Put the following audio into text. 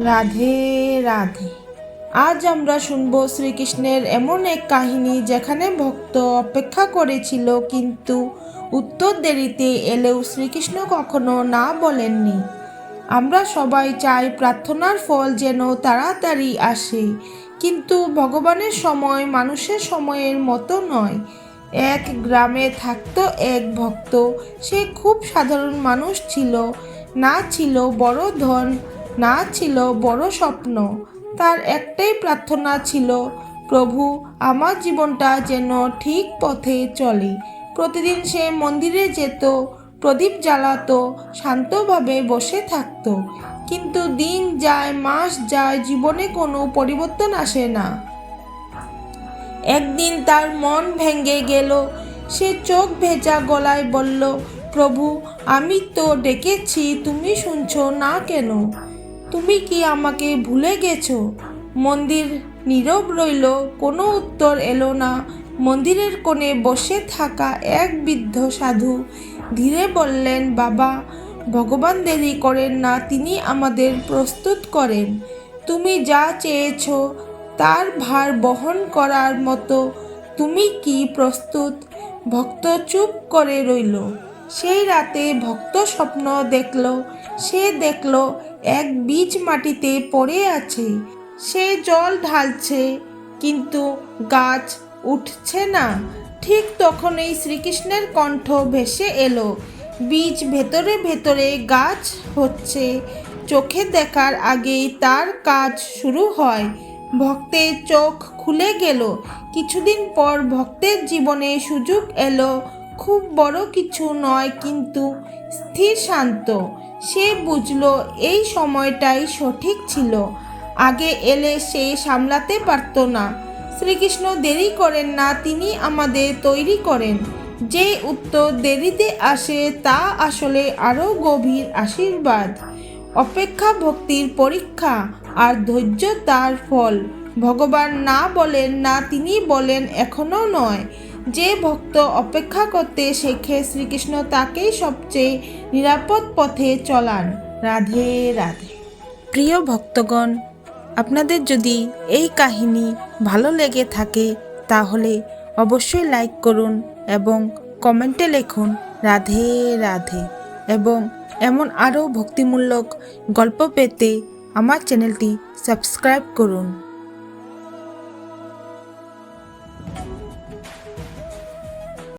রাধে রাধে। আজ আমরা শুনব শ্রীকৃষ্ণের এমন এক কাহিনী যেখানে ভক্ত অপেক্ষা করেছিল, কিন্তু উত্তর দেরিতে এলেও শ্রীকৃষ্ণ কখনো না বলেননি। আমরা সবাই চাই প্রার্থনার ফল যেন তাড়াতাড়ি আসে, কিন্তু ভগবানের সময় মানুষের সময়ের মতো নয়। এক গ্রামে থাকতো এক ভক্ত। সে খুব সাধারণ মানুষ ছিল। না ছিল বড় ধন, না ছিল বড় স্বপ্ন। তার একটাই প্রার্থনা ছিল, প্রভু, আমার জীবনটা যেন ঠিক পথে চলে। প্রতিদিন সে মন্দিরে যেত, প্রদীপ জ্বালাতো, শান্তভাবে বসে থাকতো। কিন্তু দিন যায়, মাস যায়, জীবনে কোনো পরিবর্তন আসে না। একদিন তার মন ভেঙে গেল। সে চোখ ভেজা গলায় বলল, প্রভু, আমি তো ডেকেছি, তুমি শুনছো না কেন? তুমি কি আমাকে ভুলে গেছো? মন্দির নীরব রইল, কোনো উত্তর এলো না। মন্দিরের কোণে বসে থাকা এক বৃদ্ধ সাধু ধীরে বললেন, বাবা, ভগবান দেরি করেন না, তিনি আমাদের প্রস্তুত করেন। তুমি যা চেয়েছো তার ভার বহন করার মতো তুমি কি প্রস্তুত? ভক্ত চুপ করে রইল। সেই রাতে ভক্ত স্বপ্ন দেখল। সে দেখল এক বীজ মাটিতে পড়ে আছে। সে জল ঢালছে, কিন্তু গাছ উঠছে না। ঠিক তখনই শ্রীকৃষ্ণের কণ্ঠ ভেসে এলো, বীজ ভেতরে ভেতরে গাছ হচ্ছে, চোখে দেখার আগেই তার কাজ শুরু হয়। ভক্তের চোখ খুলে গেল। কিছুদিন পর ভক্তের জীবনে সুযোগ এলো, খুব বড় কিছু নয়, কিন্তু স্থির শান্ত। সে বুঝল এই সময়টাই সঠিক ছিল। আগে এলে সে সামলাতে পারত না। শ্রীকৃষ্ণ দেরি করেন না, তিনি আমাদের তৈরি করেন। যে উত্তর দেরিতে আসে তা আসলে আরও গভীর আশীর্বাদ। অপেক্ষা ভক্তির পরীক্ষা, আর ধৈর্য তার ফল। ভগবান না বলেন না, তিনি বলেন এখনো নয়। যে ভক্ত অপেক্ষা করতে শেখে, শ্রীকৃষ্ণ তাকেই সবচেয়ে নিরাপদ পথে চলান। রাধে রাধে। প্রিয় ভক্তগণ, আপনাদের যদি এই কাহিনী ভালো লেগে থাকে তাহলে অবশ্যই লাইক করুন এবং কমেন্টে লিখুন রাধে রাধে। এবং এমন আরও ভক্তিমূলক গল্প পেতে আমার চ্যানেলটি সাবস্ক্রাইব করুন।